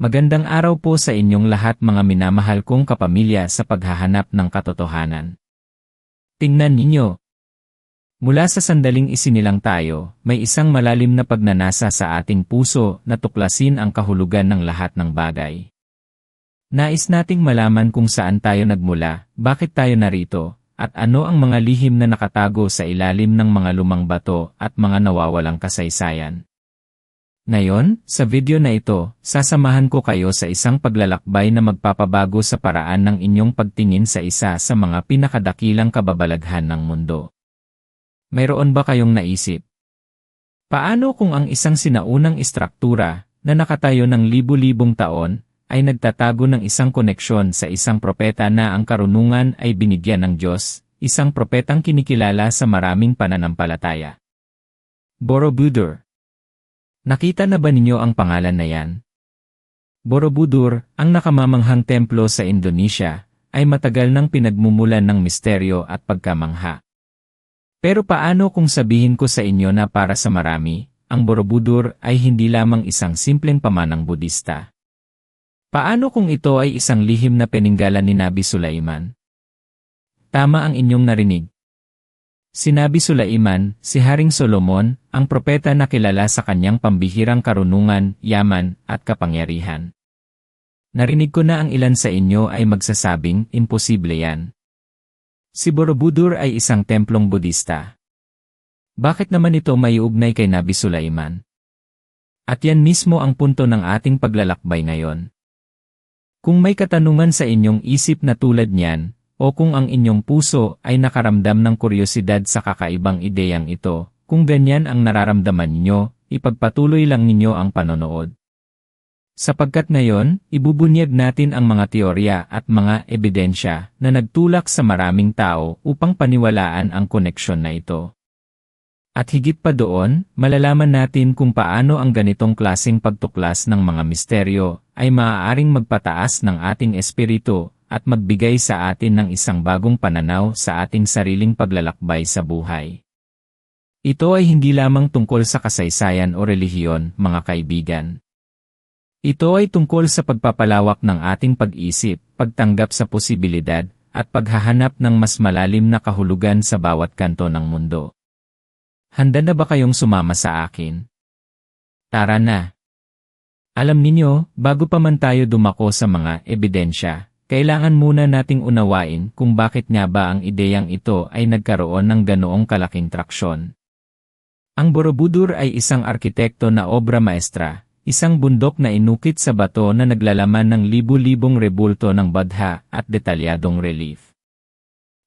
Magandang araw po sa inyong lahat mga minamahal kong kapamilya sa paghahanap ng katotohanan. Tingnan ninyo. Mula sa sandaling isinilang tayo, may isang malalim na pagnanasa sa ating puso na tuklasin ang kahulugan ng lahat ng bagay. Nais nating malaman kung saan tayo nagmula, bakit tayo narito, at ano ang mga lihim na nakatago sa ilalim ng mga lumang bato at mga nawawalang kasaysayan. Ngayon, sa video na ito, sasamahan ko kayo sa isang paglalakbay na magpapabago sa paraan ng inyong pagtingin sa isa sa mga pinakadakilang kababalaghan ng mundo. Mayroon ba kayong naisip? Paano kung ang isang sinaunang istruktura na nakatayo ng libu-libong taon ay nagtatago ng isang koneksyon sa isang propeta na ang karunungan ay binigyan ng Diyos, isang propetang kinikilala sa maraming pananampalataya? Borobudur. Nakita na ba ninyo ang pangalan na yan? Borobudur, ang nakamamanghang templo sa Indonesia, ay matagal nang pinagmumulan ng misteryo at pagkamangha. Pero paano kung sabihin ko sa inyo na para sa marami, ang Borobudur ay hindi lamang isang simpleng pamanang Budista? Paano kung ito ay isang lihim na peninggalan ni Nabi Sulaiman? Tama ang inyong narinig. Si Nabi Sulaiman, si Haring Solomon, ang propeta na kilala sa kanyang pambihirang karunungan, yaman, at kapangyarihan. Narinig ko na ang ilan sa inyo ay magsasabing, imposible yan. Si Borobudur ay isang templong Budista. Bakit naman ito maiugnay kay Nabi Sulaiman? At yan mismo ang punto ng ating paglalakbay ngayon. Kung may katanungan sa inyong isip na tulad niyan, o kung ang inyong puso ay nakaramdam ng kuryosidad sa kakaibang ideyang ito, kung ganyan ang nararamdaman ninyo, ipagpatuloy lang ninyo ang panonood. Sapagkat ngayon, ibubunyag natin ang mga teorya at mga ebidensya na nagtulak sa maraming tao upang paniwalaan ang koneksyon na ito. At higit pa doon, malalaman natin kung paano ang ganitong klaseng pagtuklas ng mga misteryo ay maaaring magpataas ng ating espiritu at magbigay sa atin ng isang bagong pananaw sa ating sariling paglalakbay sa buhay. Ito ay hindi lamang tungkol sa kasaysayan o relihiyon, mga kaibigan. Ito ay tungkol sa pagpapalawak ng ating pag-isip, pagtanggap sa posibilidad, at paghahanap ng mas malalim na kahulugan sa bawat kanto ng mundo. Handa na ba kayong sumama sa akin? Tara na! Alam ninyo, bago pa man tayo dumako sa mga ebidensya, kailangan muna nating unawain kung bakit nga ba ang ideyang ito ay nagkaroon ng ganoong kalaking traksyon. Ang Borobudur ay isang arkitekto na obra maestra, isang bundok na inukit sa bato na naglalaman ng libu-libong rebulto ng badha at detalyadong relief.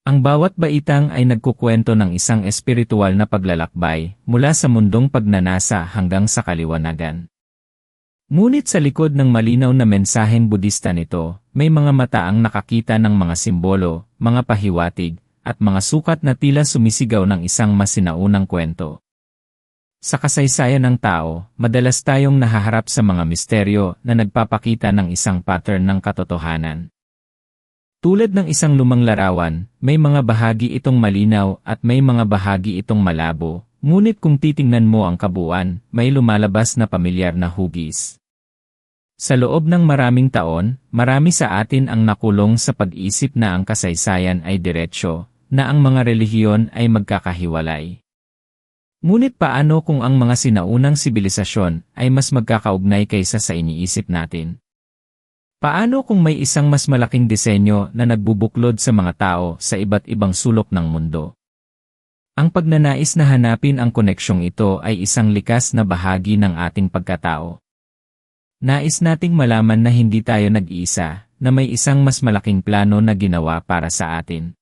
Ang bawat baitang ay nagkukwento ng isang espiritual na paglalakbay mula sa mundong pagnanasa hanggang sa kaliwanagan. Ngunit sa likod ng malinaw na mensaheng Budista nito, may mga mata ang nakakita ng mga simbolo, mga pahiwatig, at mga sukat na tila sumisigaw ng isang masinaunang kwento. Sa kasaysayan ng tao, madalas tayong nahaharap sa mga misteryo na nagpapakita ng isang pattern ng katotohanan. Tulad ng isang lumang larawan, may mga bahagi itong malinaw at may mga bahagi itong malabo, ngunit kung titingnan mo ang kabuuan, may lumalabas na pamilyar na hugis. Sa loob ng maraming taon, marami sa atin ang nakulong sa pag-isip na ang kasaysayan ay diretsyo, na ang mga relihiyon ay magkakahiwalay. Ngunit paano kung ang mga sinaunang sibilisasyon ay mas magkakaugnay kaysa sa iniisip natin? Paano kung may isang mas malaking disenyo na nagbubuklod sa mga tao sa iba't ibang sulok ng mundo? Ang pagnanais na hanapin ang koneksyong ito ay isang likas na bahagi ng ating pagkatao. Nais nating malaman na hindi tayo nag-iisa, na may isang mas malaking plano na ginawa para sa atin.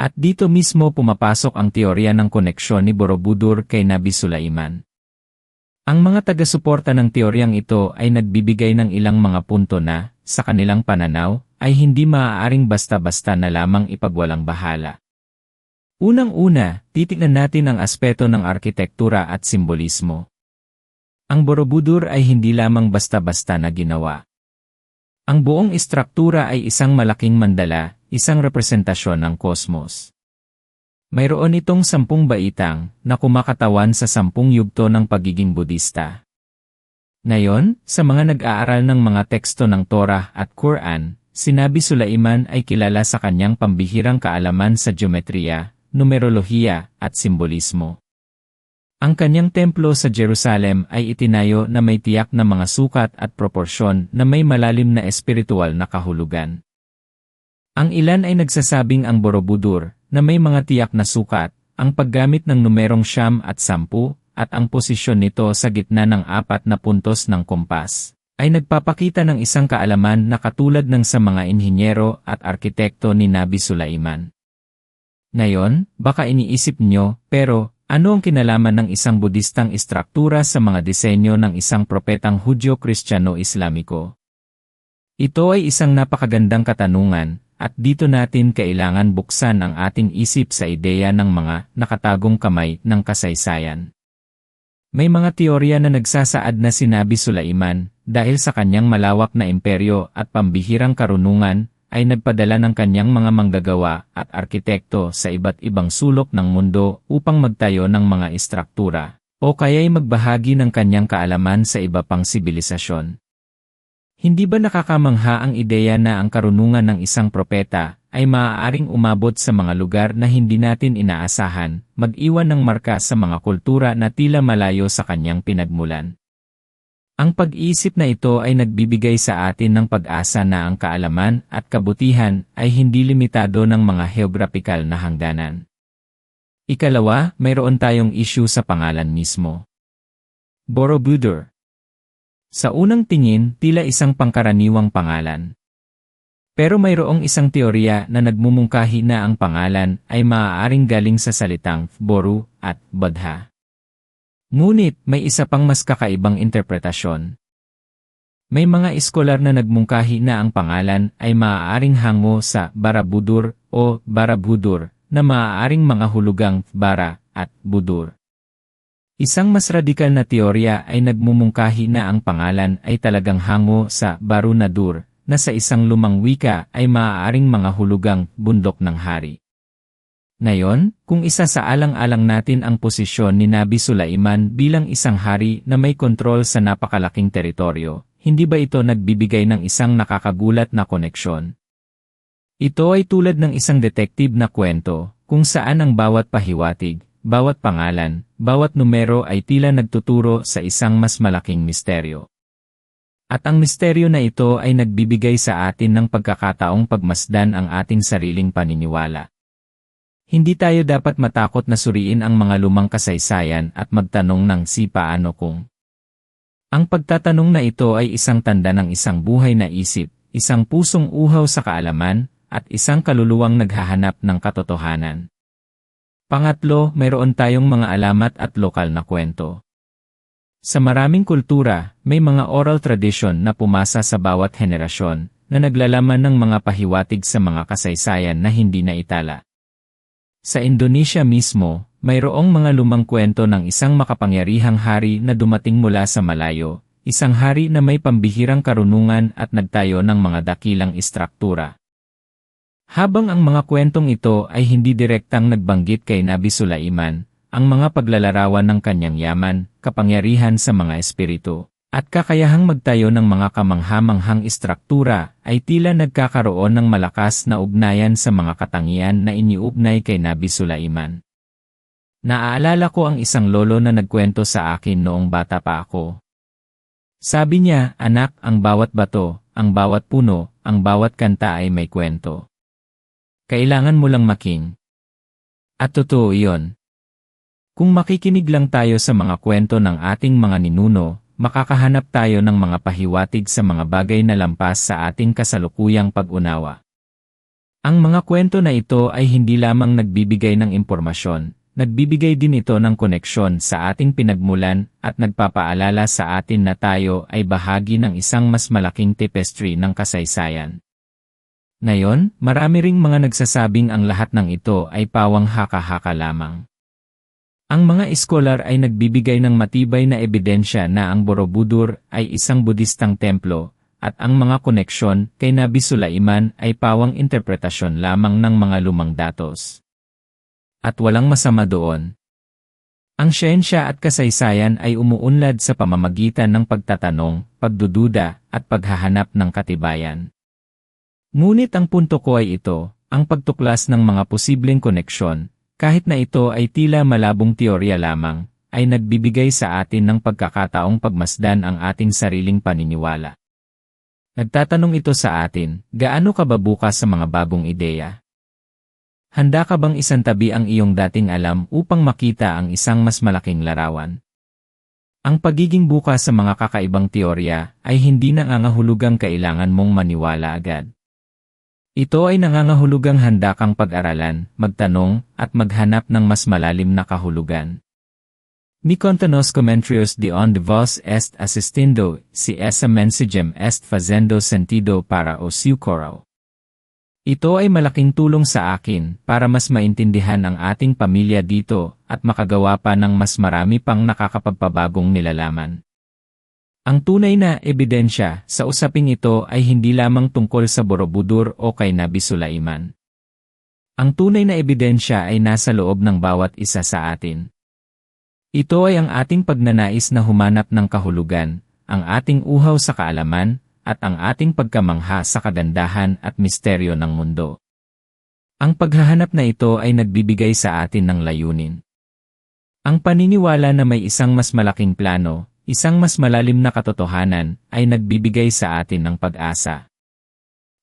At dito mismo pumapasok ang teorya ng koneksyon ni Borobudur kay Nabi Sulaiman. Ang mga taga-suporta ng teoryang ito ay nagbibigay ng ilang mga punto na, sa kanilang pananaw, ay hindi maaaring basta-basta na lamang ipagwalang bahala. Unang-una, titignan natin ang aspeto ng arkitektura at simbolismo. Ang Borobudur ay hindi lamang basta-basta na ginawa. Ang buong istruktura ay isang malaking mandala, isang representasyon ng kosmos. Mayroon itong 10 baitang na kumakatawan sa 10 yugto ng pagiging Budista. Ngayon, sa mga nag-aaral ng mga teksto ng Torah at Quran, si Nabi Sulaiman ay kilala sa kanyang pambihirang kaalaman sa geometriya, numerolohiya, at simbolismo. Ang kanyang templo sa Jerusalem ay itinayo na may tiyak na mga sukat at proporsyon na may malalim na espiritual na kahulugan. Ang ilan ay nagsasabing ang Borobudur, na may mga tiyak na sukat, ang paggamit ng numerong 9 at 10, at ang posisyon nito sa gitna ng 4 na puntos ng kompas, ay nagpapakita ng isang kaalaman na katulad ng sa mga inhinyero at arkitekto ni Nabi Sulaiman. Ngayon, baka iniisip nyo, pero ano ang kinalaman ng isang Budistang istruktura sa mga disenyo ng isang propetang Hudyo-Kristiyano-Islamiko? Ito ay isang napakagandang katanungan, at dito natin kailangan buksan ang ating isip sa ideya ng mga nakatagong kamay ng kasaysayan. May mga teorya na nagsasaad na si Nabi Sulaiman, dahil sa kanyang malawak na imperyo at pambihirang karunungan, ay nagpadala ng kanyang mga manggagawa at arkitekto sa iba't ibang sulok ng mundo upang magtayo ng mga istruktura, o kaya'y magbahagi ng kanyang kaalaman sa iba pang sibilisasyon. Hindi ba nakakamangha ang ideya na ang karunungan ng isang propeta ay maaaring umabot sa mga lugar na hindi natin inaasahan, mag-iwan ng marka sa mga kultura na tila malayo sa kanyang pinagmulan? Ang pag-iisip na ito ay nagbibigay sa atin ng pag-asa na ang kaalaman at kabutihan ay hindi limitado ng mga geographical na hangganan. Ikalawa, mayroon tayong issue sa pangalan mismo. Borobudur. Sa unang tingin, tila isang pangkaraniwang pangalan. Pero mayroong isang teorya na nagmumungkahi na ang pangalan ay maaaring galing sa salitang Boru at Badha. Ngunit may isa pang mas kakaibang interpretasyon. May mga iskolar na nagmungkahi na ang pangalan ay maaaring hango sa Barabudur o Barabudur na maaaring mga hulugang Bara at Budur. Isang mas radikal na teorya ay nagmumungkahi na ang pangalan ay talagang hango sa Barunadur, na sa isang lumang wika ay maaaring mga hulugang bundok ng hari. Ngayon, kung isa sa alang-alang natin ang posisyon ni Nabi Sulaiman bilang isang hari na may kontrol sa napakalaking teritoryo, hindi ba ito nagbibigay ng isang nakakagulat na koneksyon? Ito ay tulad ng isang detective na kwento, kung saan ang bawat pahiwatig, bawat pangalan, bawat numero ay tila nagtuturo sa isang mas malaking misteryo. At ang misteryo na ito ay nagbibigay sa atin ng pagkakataong pagmasdan ang ating sariling paniniwala. Hindi tayo dapat matakot na suriin ang mga lumang kasaysayan at magtanong ng si paano kung. Ang pagtatanong na ito ay isang tanda ng isang buhay na isip, isang pusong uhaw sa kaalaman, at isang kaluluwang naghahanap ng katotohanan. Pangatlo, mayroon tayong mga alamat at lokal na kwento. Sa maraming kultura, may mga oral tradition na pumasa sa bawat henerasyon, na naglalaman ng mga pahiwatig sa mga kasaysayan na hindi naitala. Sa Indonesia mismo, mayroong mga lumang kwento ng isang makapangyarihang hari na dumating mula sa malayo, isang hari na may pambihirang karunungan at nagtayo ng mga dakilang istruktura. Habang ang mga kwentong ito ay hindi direktang nagbanggit kay Nabi Sulaiman, ang mga paglalarawan ng kanyang yaman, kapangyarihan sa mga espiritu, at kakayahang magtayo ng mga kamangha-manghang istruktura ay tila nagkakaroon ng malakas na ugnayan sa mga katangian na iniugnay kay Nabi Sulaiman. Naaalala ko ang isang lolo na nagkwento sa akin noong bata pa ako. Sabi niya, anak, ang bawat bato, ang bawat puno, ang bawat kanta ay may kwento. Kailangan mo lang making. At totoo iyon. Kung makikinig lang tayo sa mga kwento ng ating mga ninuno, makakahanap tayo ng mga pahiwatig sa mga bagay na lampas sa ating kasalukuyang pag-unawa. Ang mga kwento na ito ay hindi lamang nagbibigay ng impormasyon, nagbibigay din ito ng koneksyon sa ating pinagmulan at nagpapaalala sa atin na tayo ay bahagi ng isang mas malaking tapestry ng kasaysayan. Ngayon, marami ring mga nagsasabing ang lahat ng ito ay pawang haka-haka lamang. Ang mga iskolar ay nagbibigay ng matibay na ebidensya na ang Borobudur ay isang Budistang templo, at ang mga koneksyon kay Nabi Sulaiman ay pawang interpretasyon lamang ng mga lumang datos. At walang masama doon. Ang siyensya at kasaysayan ay umuunlad sa pamamagitan ng pagtatanong, pagdududa, at paghahanap ng katibayan. Ngunit ang punto ko ay ito, ang pagtuklas ng mga posibleng koneksyon, kahit na ito ay tila malabong teorya lamang, ay nagbibigay sa atin ng pagkakataong pagmasdan ang ating sariling paniniwala. Nagtatanong ito sa atin, gaano ka ba bukas sa mga bagong ideya? Handa ka bang isantabi ang iyong dating alam upang makita ang isang mas malaking larawan? Ang pagiging bukas sa mga kakaibang teorya ay hindi nangangahulugang kailangan mong maniwala agad. Ito ay nangangahulugang handa kang pag-aralan, magtanong, at maghanap ng mas malalim na kahulugan. Mi contanos comentarios de on vos est asistindo, si esa mensagem est fazendo sentido para o seu coração. Ito ay malaking tulong sa akin para mas maintindihan ang ating pamilya dito at makagawa pa ng mas marami pang nakakapagpabagong nilalaman. Ang tunay na ebidensya sa usaping ito ay hindi lamang tungkol sa Borobudur o kay Nabi Sulaiman. Ang tunay na ebidensya ay nasa loob ng bawat isa sa atin. Ito ay ang ating pagnanais na humanap ng kahulugan, ang ating uhaw sa kaalaman, at ang ating pagkamangha sa kagandahan at misteryo ng mundo. Ang paghahanap na ito ay nagbibigay sa atin ng layunin. Ang paniniwala na may isang mas malaking plano, isang mas malalim na katotohanan, ay nagbibigay sa atin ng pag-asa.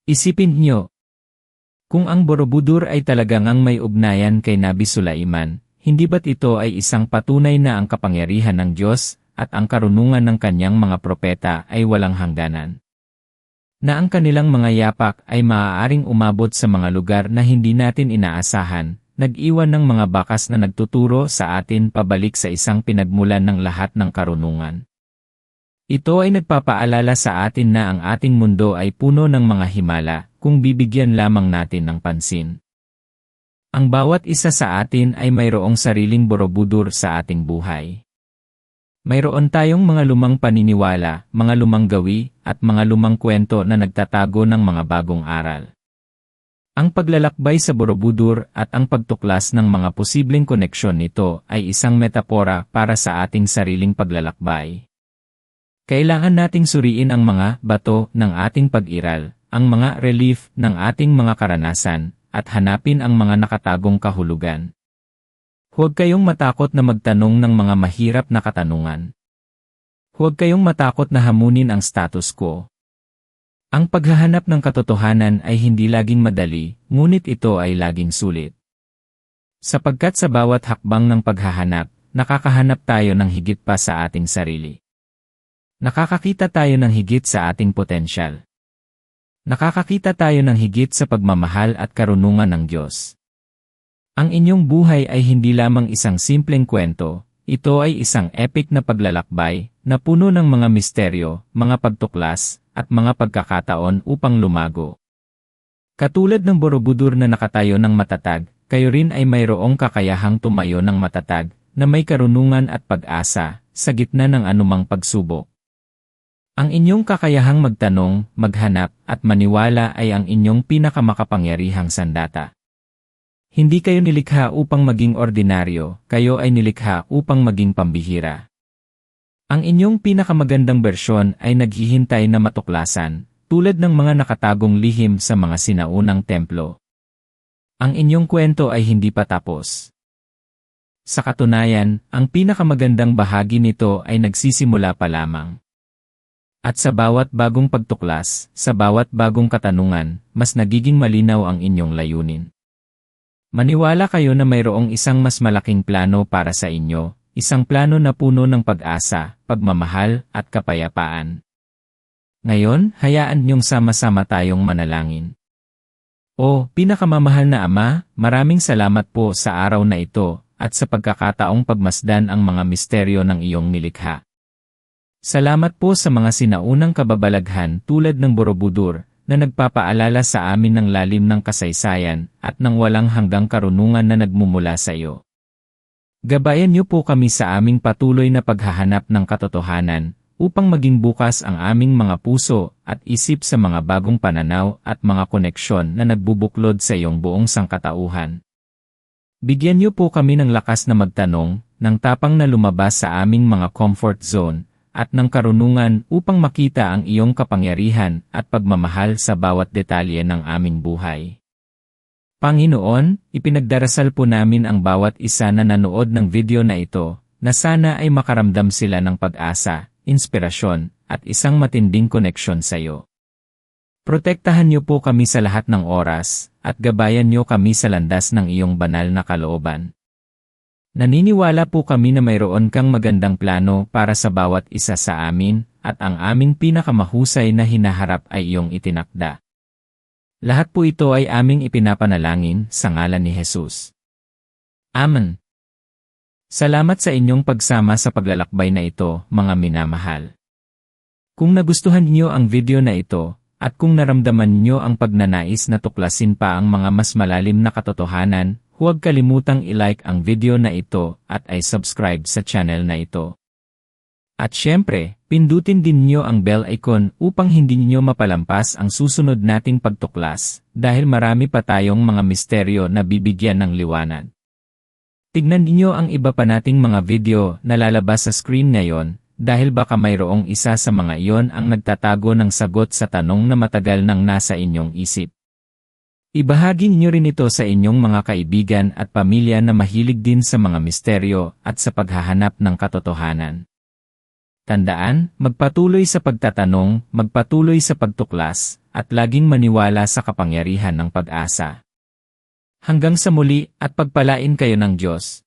Isipin niyo, kung ang Borobudur ay talagang ang may ugnayan kay Nabi Sulaiman, hindi ba't ito ay isang patunay na ang kapangyarihan ng Diyos at ang karunungan ng kanyang mga propeta ay walang hangganan? Na ang kanilang mga yapak ay maaaring umabot sa mga lugar na hindi natin inaasahan, nag-iwan ng mga bakas na nagtuturo sa atin pabalik sa isang pinagmulan ng lahat ng karunungan. Ito ay nagpapaalala sa atin na ang ating mundo ay puno ng mga himala kung bibigyan lamang natin ng pansin. Ang bawat isa sa atin ay mayroong sariling Borobudur sa ating buhay. Mayroon tayong mga lumang paniniwala, mga lumang gawi, at mga lumang kwento na nagtatago ng mga bagong aral. Ang paglalakbay sa Borobudur at ang pagtuklas ng mga posibleng koneksyon nito ay isang metapora para sa ating sariling paglalakbay. Kailangan nating suriin ang mga bato ng ating pag-iral, ang mga relief ng ating mga karanasan, at hanapin ang mga nakatagong kahulugan. Huwag kayong matakot na magtanong ng mga mahirap na katanungan. Huwag kayong matakot na hamunin ang status quo. Ang paghahanap ng katotohanan ay hindi laging madali, ngunit ito ay laging sulit. Sapagkat sa bawat hakbang ng paghahanap, nakakahanap tayo ng higit pa sa ating sarili. Nakakakita tayo ng higit sa ating potensyal. Nakakakita tayo ng higit sa pagmamahal at karunungan ng Diyos. Ang inyong buhay ay hindi lamang isang simpleng kwento, ito ay isang epic na paglalakbay na puno ng mga misteryo, mga pagtuklas, at mga pagkakataon upang lumago. Katulad ng Borobudur na nakatayo ng matatag, kayo rin ay mayroong kakayahang tumayo ng matatag na may karunungan at pag-asa sa gitna ng anumang pagsubok. Ang inyong kakayahang magtanong, maghanap, at maniwala ay ang inyong pinakamakapangyarihang sandata. Hindi kayo nilikha upang maging ordinaryo, kayo ay nilikha upang maging pambihira. Ang inyong pinakamagandang bersyon ay naghihintay na matuklasan, tulad ng mga nakatagong lihim sa mga sinaunang templo. Ang inyong kwento ay hindi pa tapos. Sa katunayan, ang pinakamagandang bahagi nito ay nagsisimula pa lamang. At sa bawat bagong pagtuklas, sa bawat bagong katanungan, mas nagiging malinaw ang inyong layunin. Maniwala kayo na mayroong isang mas malaking plano para sa inyo, isang plano na puno ng pag-asa, pagmamahal, at kapayapaan. Ngayon, hayaan niyong sama-sama tayong manalangin. O, pinakamamahal na Ama, maraming salamat po sa araw na ito, at sa pagkakataong pagmasdan ang mga misteryo ng iyong nilikha. Salamat po sa mga sinaunang kababalaghan tulad ng Borobudur, na nagpapaalala sa amin ng lalim ng kasaysayan at ng walang hanggang karunungan na nagmumula sa iyo. Gabayan niyo po kami sa aming patuloy na paghahanap ng katotohanan upang maging bukas ang aming mga puso at isip sa mga bagong pananaw at mga koneksyon na nagbubuklod sa iyong buong sangkatauhan. Bigyan niyo po kami ng lakas na magtanong, ng tapang na lumabas sa aming mga comfort zone, at ng karunungan upang makita ang iyong kapangyarihan at pagmamahal sa bawat detalye ng aming buhay. Panginoon, ipinagdarasal po namin ang bawat isa na nanood ng video na ito, na sana ay makaramdam sila ng pag-asa, inspirasyon, at isang matinding koneksyon sa iyo. Protektahan niyo po kami sa lahat ng oras, at gabayan niyo kami sa landas ng iyong banal na kalooban. Naniniwala po kami na mayroon kang magandang plano para sa bawat isa sa amin, at ang aming pinakamahusay na hinaharap ay iyong itinakda. Lahat po ito ay aming ipinapanalangin sa ngalan ni Jesus. Amen. Salamat sa inyong pagsama sa paglalakbay na ito, mga minamahal. Kung nagustuhan niyo ang video na ito, at kung naramdaman niyo ang pagnanais na tuklasin pa ang mga mas malalim na katotohanan, huwag kalimutang i-like ang video na ito at i-subscribe sa channel na ito. At syempre, pindutin din niyo ang bell icon upang hindi niyo mapalampas ang susunod nating pagtuklas, dahil marami pa tayong mga misteryo na bibigyan ng liwanag. Tignan niyo ang iba pa nating mga video na lalabas sa screen ngayon, dahil baka mayroong isa sa mga iyon ang nagtatago ng sagot sa tanong na matagal nang nasa inyong isip. Ibahagi niyo rin ito sa inyong mga kaibigan at pamilya na mahilig din sa mga misteryo at sa paghahanap ng katotohanan. Tandaan, magpatuloy sa pagtatanong, magpatuloy sa pagtuklas, at laging maniwala sa kapangyarihan ng pag-asa. Hanggang sa muli at pagpalain kayo ng Diyos.